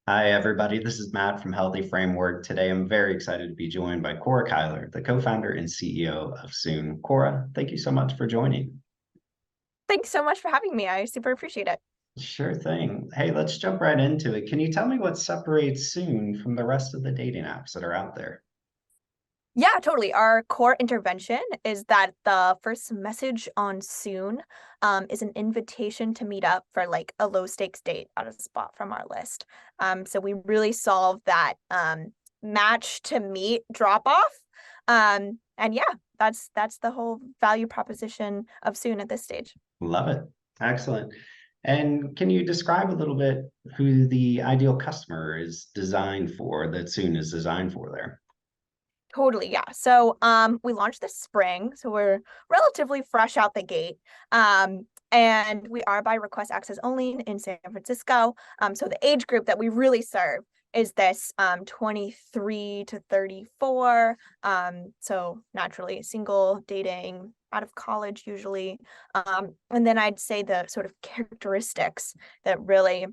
Hi, everybody. This is Matt from Healthy Framework. Today, I'm very excited to be joined by Cora Kyler, the co-founder and CEO of Soon. Cora, thank you so much for joining. Thanks so much for having me. I super appreciate it. Sure thing. Hey, let's jump right into it. Can you tell me what separates Soon from the rest of the dating apps that are out there? Yeah, totally. Our core intervention is that the first message on Soon is an invitation to meet up for like a low stakes date at a spot from our list. So we really solve that match to meet drop off. And yeah, that's the whole value proposition of Soon at this stage. Love it. Excellent. And can you describe a little bit who the ideal customer is designed for, that Soon is designed for there? Totally, yeah. So we launched this spring, so we're relatively fresh out the gate. And we are by request access only in San Francisco. So the age group that we really serve is this 23 to 34. So naturally single, dating, out of college usually. And then I'd say the sort of characteristics that really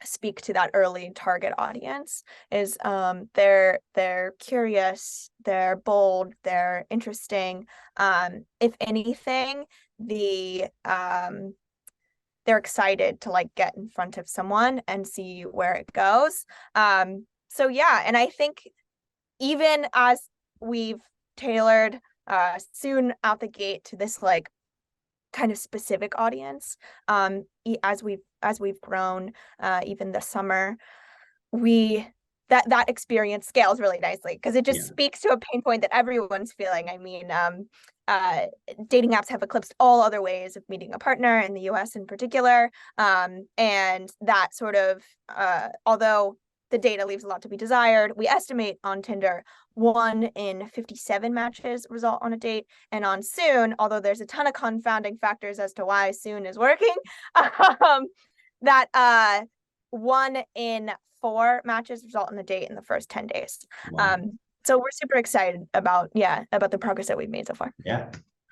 speak to that early target audience is they're curious, they're bold, they're interesting. If anything, they're excited to like get in front of someone and see where it goes. So yeah, and I think even as we've tailored Soon out the gate to this like kind of specific audience, as we've grown, even this summer, we that experience scales really nicely because it just Yeah. speaks to a pain point that everyone's feeling. I mean, uh, dating apps have eclipsed all other ways of meeting a partner in the US in particular. And that sort of, although the data leaves a lot to be desired, we estimate on Tinder 1 in 57 matches result on a date. And on Soon, although there's a ton of confounding factors as to why Soon is working, that 1 in 4 matches result in a date in the first 10 days. Wow. So we're super excited about, yeah, about the progress that we've made so far. Yeah,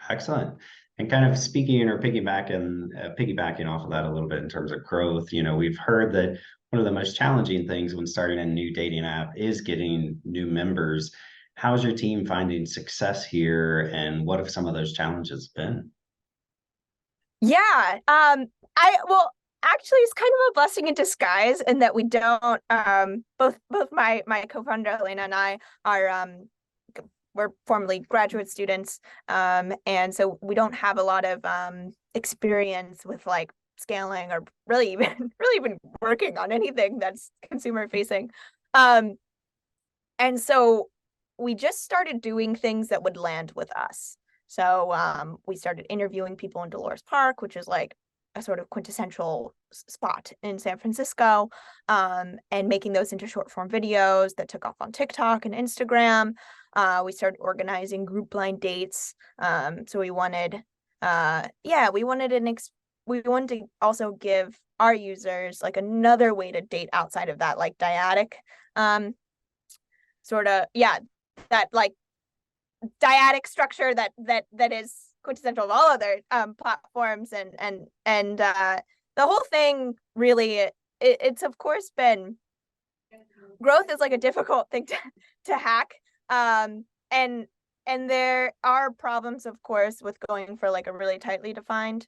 excellent. And kind of speaking or piggybacking off of that a little bit in terms of growth, we've heard that one of the most challenging things when starting a new dating app is getting new members. How's your team finding success here, and what have some of those challenges been? Yeah. I well actually it's kind of a blessing in disguise in that we don't both my co-founder Elena and I are we're formerly graduate students, and so we don't have a lot of experience with like scaling or really even really even working on anything that's consumer facing. Um and so we just started doing things that would land with us. So we started interviewing people in Dolores Park, which is like a sort of quintessential spot in San Francisco, and making those into short form videos that took off on TikTok and Instagram. We started organizing group blind dates. So we wanted we wanted to also give our users like another way to date outside of that like dyadic um, sort of, yeah, that like dyadic structure that is quintessential of all other platforms. And the whole thing really, it's of course been, growth is like a difficult thing to hack. Um and and there are problems of course with going for like a really tightly defined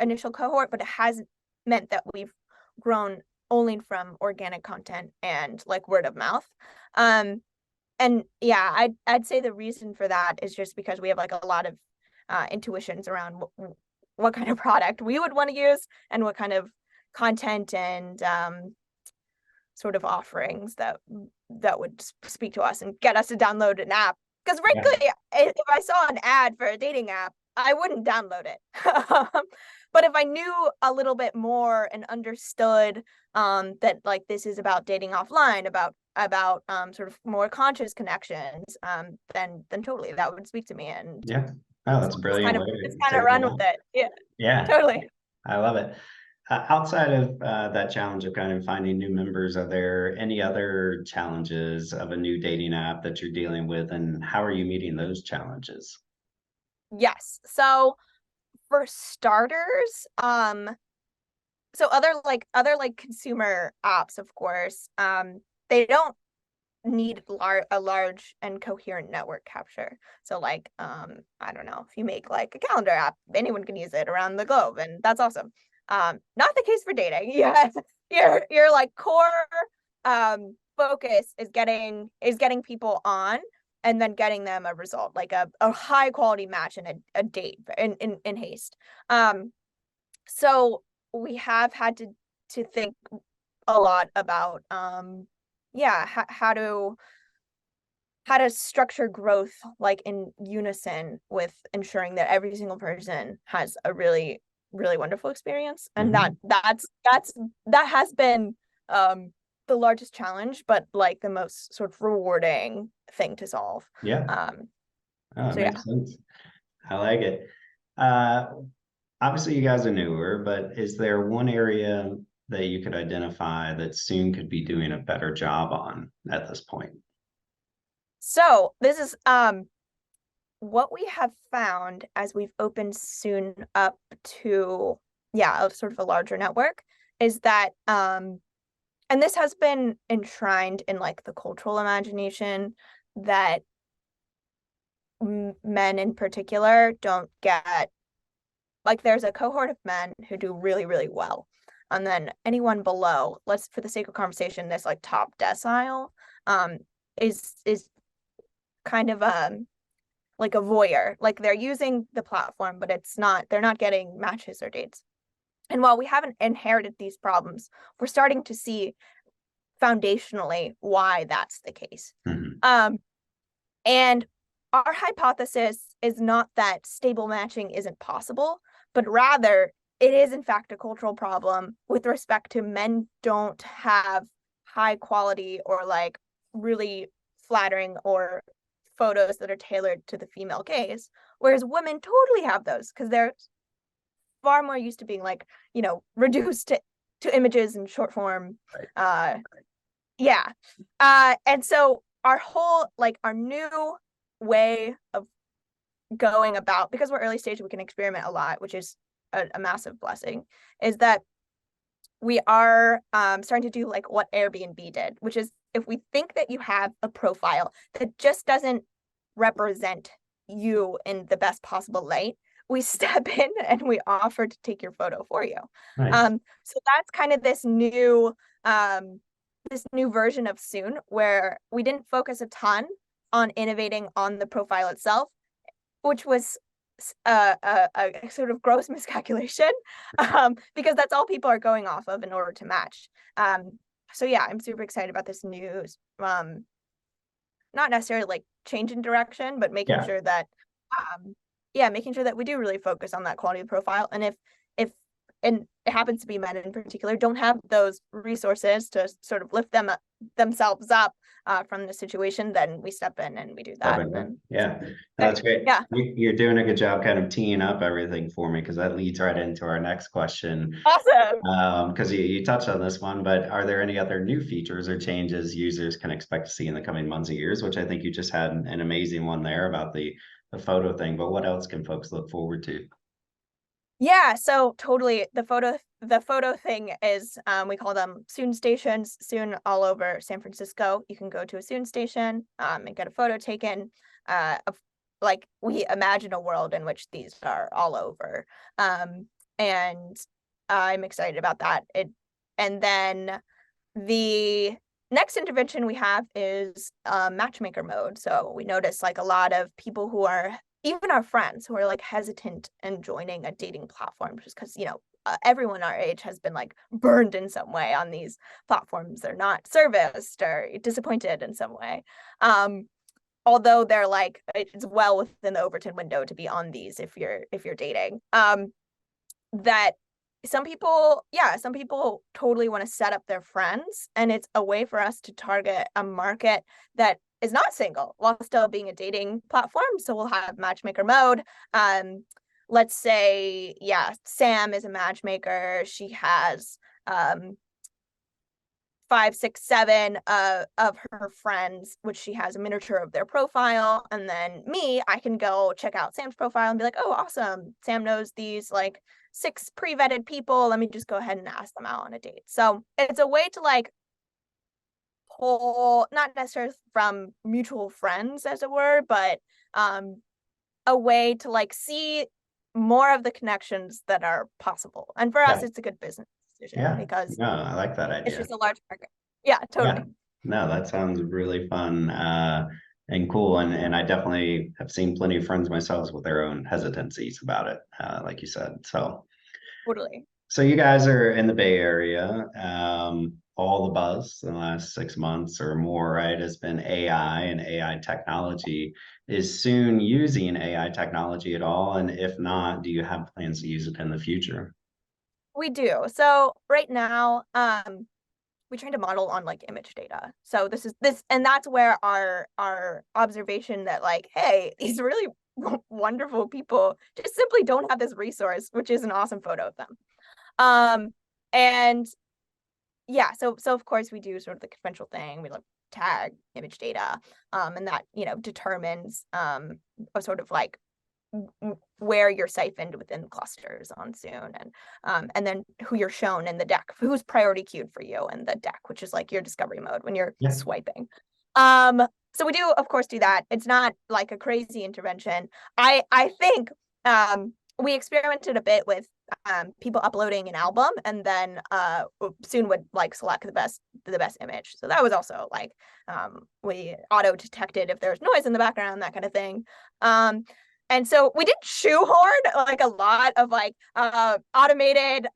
initial cohort, but it hasn't meant that we've grown only from organic content and like word of mouth. Um and yeah, I'd say the reason for that is just because we have like a lot of intuitions around what kind of product we would want to use and what kind of content and sort of offerings that would speak to us and get us to download an app. Because Yeah. frankly, if I saw an ad for a dating app, I wouldn't download it. But if I knew a little bit more and understood that like this is about dating offline, about sort of more conscious connections, then totally that would speak to me. And Yeah. Oh, that's a it's brilliant kind way of it's to kind of go run about with it. it. Yeah, Yeah, totally. I love it. Outside of that challenge of kind of finding new members, are there any other challenges of a new dating app that you're dealing with, and how are you meeting those challenges? Yes. So for starters, so other consumer apps, of course, they don't need a large and coherent network capture. So like I don't know, if you make like a calendar app, anyone can use it around the globe, and that's awesome. Not the case for dating. Yeah, your like core focus is getting people on and then getting them a result, like a high quality match and a date in haste. So we have had to think a lot about yeah, how to structure growth like in unison with ensuring that every single person has a really really wonderful experience, and Mhm. that has been the largest challenge, but like the most sort of rewarding thing to solve. Yeah, um oh, it so yeah. makes sense. I like it. Uh, Obviously, you guys are newer, but is there one area that you could identify that soon could be doing a better job on at this point? So this is what we have found as we've opened soon up to, yeah, a sort of a larger network, is that and this has been enshrined in like the cultural imagination, that men in particular don't get, like, there's a cohort of men who do really really well, and then anyone below, let's, for the sake of conversation, this like top decile um is kind of like a voyeur, like they're using the platform, but it's not, they're not getting matches or dates. And while we haven't inherited these problems, we're starting to see foundationally why that's the case. Mhm. Um, and our hypothesis is not that stable matching isn't possible, but rather it is in fact a cultural problem with respect to men don't have high quality or like really flattering or photos that are tailored to the female gaze, whereas women totally have those because they're far more used to being like, reduced to images and short form. Right. uh yeah. And so our whole, like, our new way of going about, because we're early stage, we can experiment a lot, which is a massive blessing, is that we are starting to do like what Airbnb did, which is, if we think that you have a profile that just doesn't represent you in the best possible light, we step in and we offer to take your photo for you. Nice. So that's kind of this new version of Soon, where we didn't focus a ton on innovating on the profile itself, which was a sort of gross miscalculation, because that's all people are going off of in order to match. So yeah, I'm super excited about this news. Not necessarily like change in direction, but making Yeah. sure that making sure that we do really focus on that quality of profile. And if and it happens to be men in particular don't have those resources to sort of lift themselves up from the situation, then we step in and we do that. And Yeah, okay. that's great. Yeah, You're doing a good job kind of teeing up everything for me because that leads right into our next question. awesome. Because you touched on this one, but are there any other new features or changes users can expect to see in the coming months or years? Which I think you just had an amazing one there about the photo thing, but what else can folks look forward to? Yeah, so totally, the photo thing is, we call them Soon stations. Soon all over San Francisco, you can go to a Soon station and get a photo taken. Of, like, we imagine a world in which these are all over, and I'm excited about that. And then the next intervention we have is matchmaker mode. So we notice like a lot of people who are, even our friends, who are like hesitant in joining a dating platform just because, everyone our age has been like burned in some way on these platforms. They're not serviced or disappointed in some way. Although they're like, it's well within the Overton window to be on these if you're dating. That some people totally want to set up their friends, and it's a way for us to target a market that is not single while still being a dating platform. So we'll have matchmaker mode. Let's say, yeah, Sam is a matchmaker. She has 5, 6, 7 of her friends, which she has a miniature of their profile. And then me, I can go check out Sam's profile and be like, oh, awesome. Sam knows these like 6 pre-vetted people. Let me just go ahead and ask them out on a date. So it's a way to like pull, not necessarily from mutual friends, as it were, but a way to like see more of the connections that are possible. And for us, Yeah. it's a good business decision Yeah. because No, I like that it's idea. just a large market. Yeah, Yeah. totally. No, that sounds really fun and cool. And I definitely have seen plenty of friends myself with their own hesitancies about it, like you said. Totally. So you guys are in the Bay Area. All the buzz in the last 6 months or more, right, has been AI and AI technology. Is Soon using AI technology at all? And if not, do you have plans to use it in the future? We do. So right now, we trained a model on like image data. So this and that's where our observation that like, hey, these really wonderful people just simply don't have this resource, which is an awesome photo of them. And yeah, so of course we do sort of the conventional thing. We like tag image data, and that determines a sort of like where you're siphoned within clusters on Soon, and then who you're shown in the deck, who's priority queued for you in the deck, which is like your discovery mode when you're Yeah. swiping. Um, so we do, of course, do that. It's not like a crazy intervention. I think we experimented a bit with people uploading an album and then Soon would like select the best image. So that was also like we auto detected if there's noise in the background, that kind of thing. And so we did shoehorn like a lot of like automated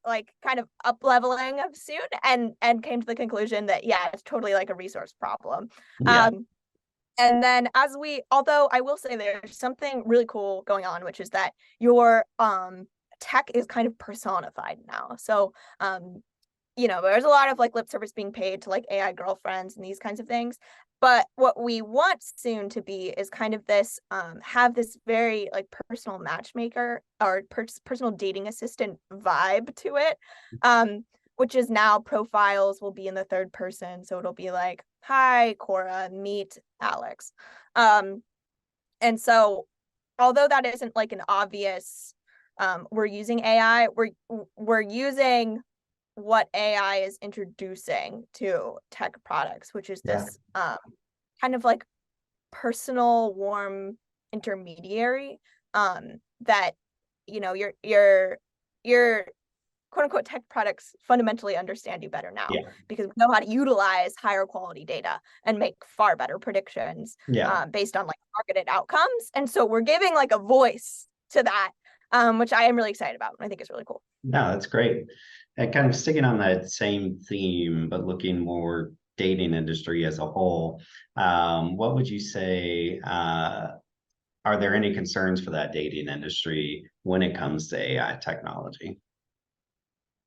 like kind of up leveling of Soon and came to the conclusion that yeah, it's totally like a resource problem. Yeah. Um, and then although I will say there's something really cool going on, which is that your tech is kind of personified now. So there's a lot of like lip service being paid to like AI girlfriends and these kinds of things. But what we want Soon to be is kind of this have this very like personal matchmaker or personal dating assistant vibe to it. Which is now profiles will be in the third person. So it'll be like, hi, Cora, meet Alex. Um, and so although that isn't like an obvious we're using AI, we're using what AI is introducing to tech products, which is Yeah. this kind of like personal, warm intermediary that your quote unquote tech products fundamentally understand you better now Yeah. because we know how to utilize higher quality data and make far better predictions Yeah. based on like targeted outcomes. And so we're giving like a voice to that, which I am really excited about. I think it's really cool. No, that's great. And kind of sticking on that same theme, but looking more dating industry as a whole, what would you say? Are there any concerns for that dating industry when it comes to AI technology?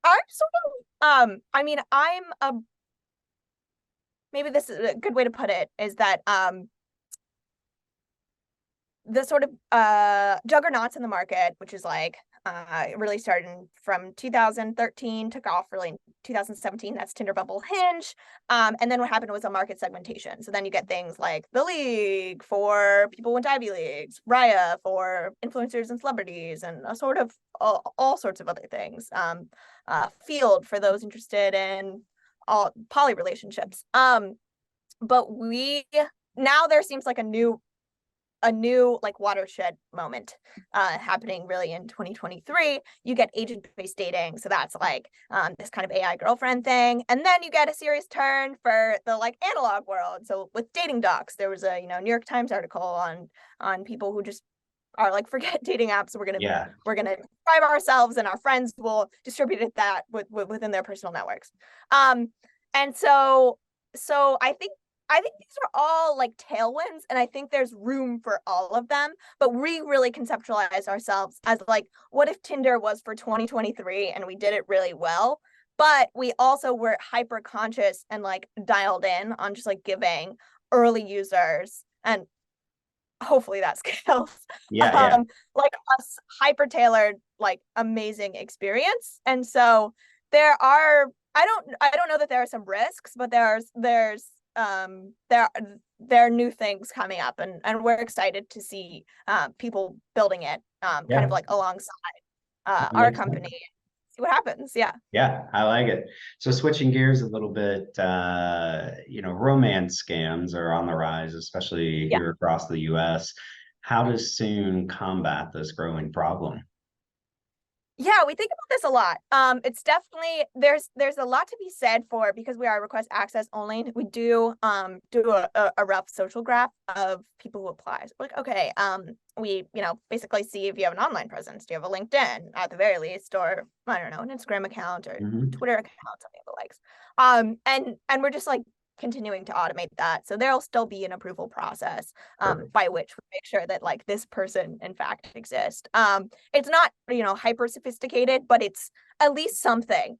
I'm sort I mean, I'm a maybe this is a good way to put it is that the sort of juggernauts in the market, which is like it really started from 2013, took off really in 2017. That's Tinder, Bumble, Hinge. And then what happened was a market segmentation. So then you get things like The League for people who went to Ivy Leagues, Raya for influencers and celebrities, and a sort of all sorts of other things. Field for those interested in all poly relationships. But now there seems like a new like watershed moment happening really in 2023. You get agent-based dating, so that's like this kind of AI girlfriend thing, and then you get a serious turn for the like analog world. So with dating docs, there was a New York Times article on people who just are like, forget dating apps, Yeah. we're gonna describe ourselves and our friends will distribute it that within their personal networks. And so I think these are all like tailwinds, and I think there's room for all of them. But we really conceptualize ourselves as like, what if Tinder was for 2023 and we did it really well? But we also were hyper conscious and like dialed in on just like giving early users, and hopefully that scales, Yeah. Yeah. like a hyper tailored, like amazing experience. And so I don't know that there are some risks, but there's there are new things coming up, and we're excited to see people building it kind of Yeah. like alongside. That our makes sense. company, see what happens. Yeah. Yeah, I like it. So switching gears a little bit, romance scams are on the rise, especially Yeah. here across the US. How does Soon combat this growing problem? Yeah, we think about this a lot. It's definitely there's a lot to be said for because we are request access only. We do a rough social graph of people who apply. So like, okay, we basically see if you have an online presence. Do you have a LinkedIn at the very least, or I don't know, an Instagram account or Hmm. Twitter account, something of the likes. And we're just like continuing to automate that. So there'll still be an approval process Perfect. by which we make sure that like this person in fact exists. It's not hyper sophisticated, but it's at least something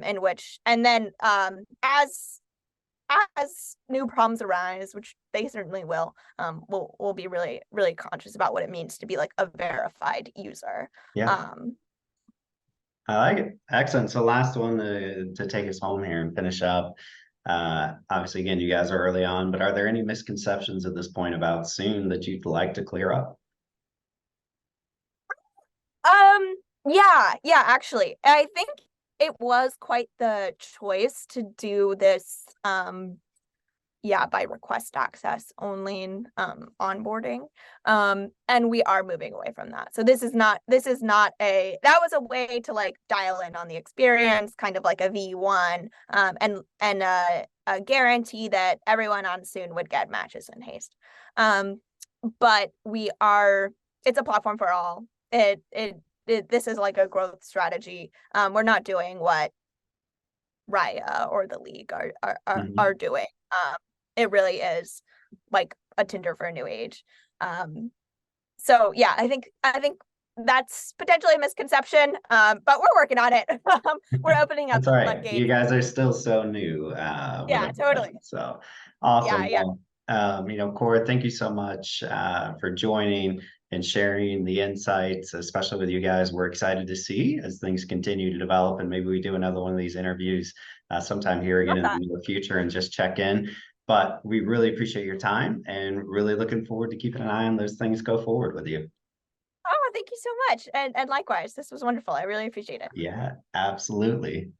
in which and then as new problems arise, which they certainly will, we'll be really really conscious about what it means to be like a verified user. Yeah, um I like it. Excellent. So last one to take us home here and finish up. Obviously, again, you guys are early on, but are there any misconceptions at this point about Soon that you'd like to clear up? yeah, actually I think it was quite the choice to do this by request access only onboarding. And we are moving away from that. So this is not a that was a way to like dial in on the experience, kind of like a V1, and a guarantee that everyone on Soon would get matches in haste. But we are it's a platform for all. This is like a growth strategy. We're not doing what Raya or the League are Mhm. doing. It really is like a Tinder for a new age. So yeah, I think that's potentially a misconception, but we're working on it. We're opening up That's all the right. You floodgates. guys are still so new with Yeah, totally. everything. So Yeah, awesome. yeah. Well, Cora, thank you so much for joining and sharing the insights, especially with you guys. We're excited to see as things continue to develop, and maybe we do another one of these interviews sometime here again Love in that. the near future and just check in. But we really appreciate your time and really looking forward to keeping an eye on those things go forward with you. Oh, thank you so much. And likewise, this was wonderful. I really appreciate it. Yeah, absolutely.